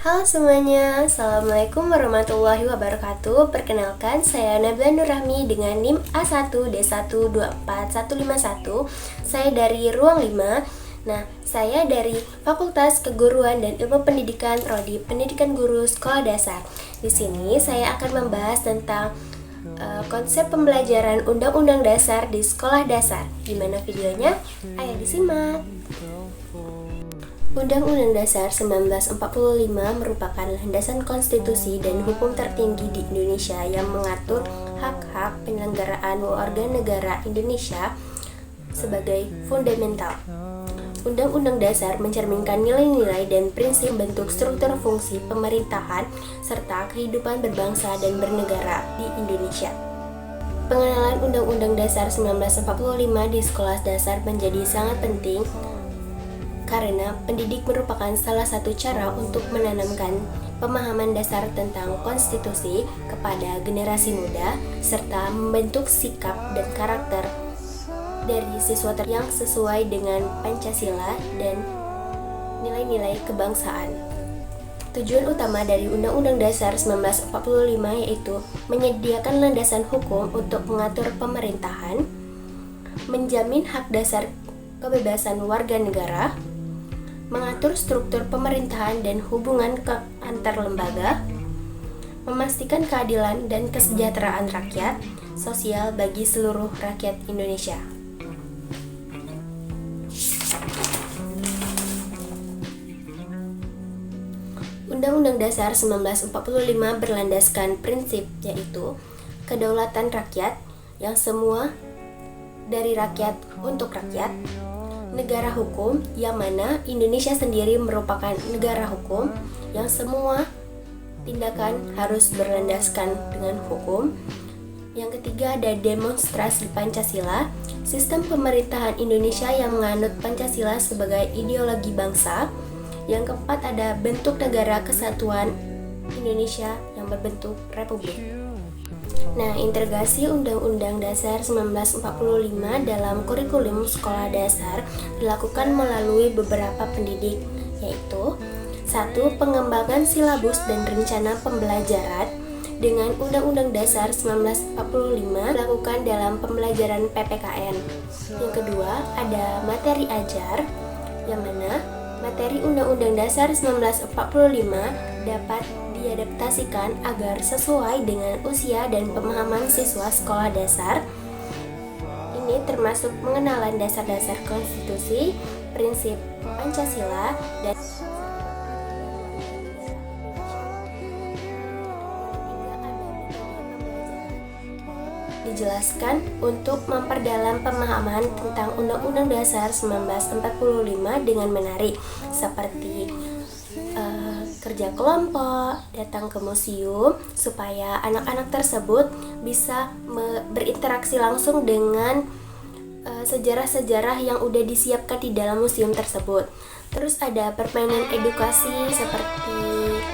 Halo semuanya, Assalamualaikum warahmatullahi wabarakatuh. Perkenalkan, saya Nabila Nurrahmi dengan NIM A1D1241151. Saya dari Ruang 5. Nah, saya dari Fakultas Keguruan dan Ilmu Pendidikan Prodi Pendidikan Guru Sekolah Dasar. Di sini saya akan membahas tentang konsep pembelajaran Undang-Undang Dasar di sekolah dasar. Gimana videonya? Ayo disimak. Undang-Undang Dasar 1945 merupakan landasan konstitusi dan hukum tertinggi di Indonesia yang mengatur hak-hak penyelenggaraan warga negara Indonesia sebagai fundamental. Undang-Undang Dasar mencerminkan nilai-nilai dan prinsip bentuk struktur fungsi pemerintahan serta kehidupan berbangsa dan bernegara di Indonesia. Pengenalan Undang-Undang Dasar 1945 di sekolah dasar menjadi sangat penting karena pendidik merupakan salah satu cara untuk menanamkan pemahaman dasar tentang konstitusi kepada generasi muda serta membentuk sikap dan karakter dari siswa yang sesuai dengan Pancasila dan nilai-nilai kebangsaan. Tujuan utama dari Undang-Undang Dasar 1945 yaitu menyediakan landasan hukum untuk mengatur pemerintahan, menjamin hak dasar kebebasan warga negara, mengatur struktur pemerintahan dan hubungan antar lembaga, memastikan keadilan dan kesejahteraan rakyat sosial bagi seluruh rakyat Indonesia. Undang-Undang Dasar 1945 berlandaskan prinsip yaitu kedaulatan rakyat yang semua dari rakyat untuk rakyat, negara hukum yang mana Indonesia sendiri merupakan negara hukum yang semua tindakan harus berlandaskan dengan hukum. Yang ketiga ada demonstrasi Pancasila, sistem pemerintahan Indonesia yang menganut Pancasila sebagai ideologi bangsa. Yang keempat ada bentuk negara kesatuan Indonesia yang berbentuk republik. Nah, integrasi Undang-Undang Dasar 1945 dalam kurikulum sekolah dasar dilakukan melalui beberapa pendidik, yaitu 1. Pengembangan silabus dan rencana pembelajaran dengan Undang-Undang Dasar 1945 dilakukan dalam pembelajaran PPKN. Yang kedua, ada materi ajar, yang mana materi Undang-Undang Dasar 1945 dapat diadaptasikan agar sesuai dengan usia dan pemahaman siswa sekolah dasar. Ini termasuk pengenalan dasar-dasar konstitusi, prinsip Pancasila, dan dijelaskan untuk memperdalam pemahaman tentang Undang-Undang Dasar 1945 dengan menarik seperti kerja kelompok, datang ke museum supaya anak-anak tersebut bisa berinteraksi langsung dengan sejarah-sejarah yang udah disiapkan di dalam museum tersebut. Terus ada permainan edukasi seperti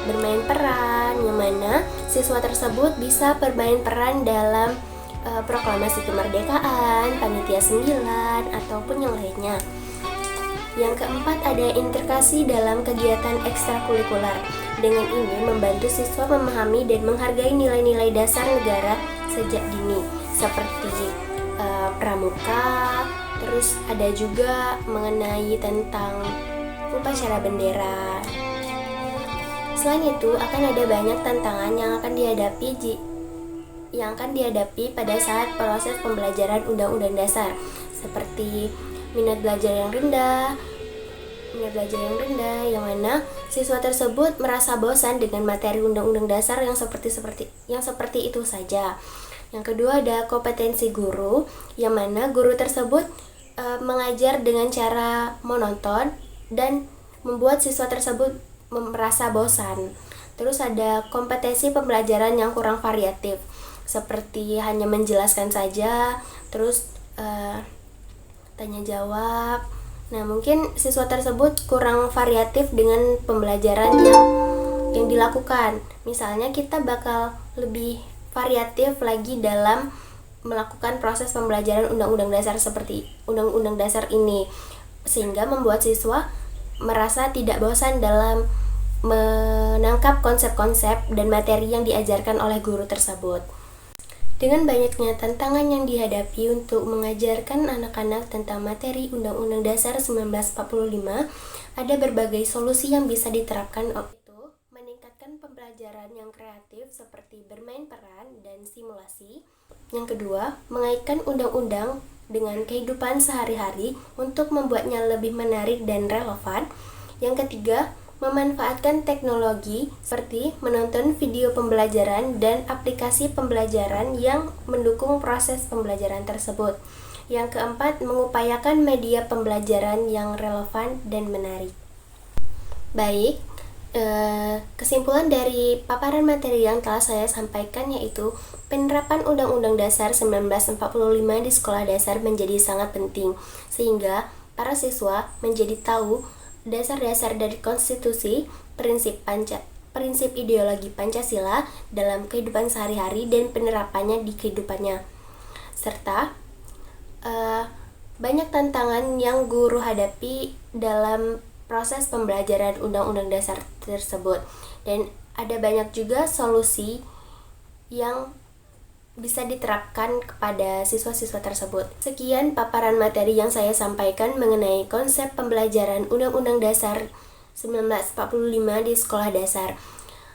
bermain peran, yang mana siswa tersebut bisa bermain peran dalam proklamasi kemerdekaan, panitia 9, ataupun yang lainnya. Yang keempat ada integrasi dalam kegiatan ekstrakurikuler. Dengan ini membantu siswa memahami dan menghargai nilai-nilai dasar negara sejak dini, seperti pramuka. Terus ada juga mengenai tentang upacara bendera. Selain itu akan ada banyak tantangan yang akan dihadapi pada saat proses pembelajaran Undang-Undang Dasar, seperti minat belajar yang rendah, yang mana siswa tersebut merasa bosan dengan materi Undang-Undang Dasar yang seperti itu saja. Yang kedua ada kompetensi guru, yang mana guru tersebut mengajar dengan cara monoton dan membuat siswa tersebut merasa bosan. Terus ada kompetensi pembelajaran yang kurang variatif, seperti hanya menjelaskan saja, terus tanya jawab. Nah, mungkin siswa tersebut kurang variatif dengan pembelajaran yang dilakukan. Misalnya kita bakal lebih variatif lagi dalam melakukan proses pembelajaran Undang-Undang Dasar seperti Undang-Undang Dasar ini, sehingga membuat siswa merasa tidak bosan dalam menangkap konsep-konsep dan materi yang diajarkan oleh guru tersebut. Dengan banyaknya tantangan yang dihadapi untuk mengajarkan anak-anak tentang materi Undang-Undang Dasar 1945, ada berbagai solusi yang bisa diterapkan, yaitu meningkatkan pembelajaran yang kreatif seperti bermain peran dan simulasi. Yang kedua, mengaitkan undang-undang dengan kehidupan sehari-hari untuk membuatnya lebih menarik dan relevan. Yang ketiga, memanfaatkan teknologi seperti menonton video pembelajaran dan aplikasi pembelajaran yang mendukung proses pembelajaran tersebut. Yang keempat, mengupayakan media pembelajaran yang relevan dan menarik. Baik, kesimpulan dari paparan materi yang telah saya sampaikan yaitu penerapan Undang-Undang Dasar 1945 di sekolah dasar menjadi sangat penting, sehingga para siswa menjadi tahu dasar-dasar dari konstitusi, prinsip ideologi Pancasila dalam kehidupan sehari-hari dan penerapannya di kehidupannya. Serta banyak tantangan yang guru hadapi dalam proses pembelajaran Undang-Undang Dasar tersebut, dan ada banyak juga solusi yang bisa diterapkan kepada siswa-siswa tersebut. Sekian paparan materi yang saya sampaikan mengenai konsep pembelajaran Undang-Undang Dasar 1945 di sekolah dasar.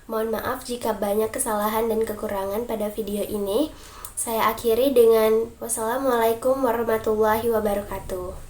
Mohon maaf jika banyak kesalahan dan kekurangan pada video ini. Saya akhiri dengan wassalamualaikum warahmatullahi wabarakatuh.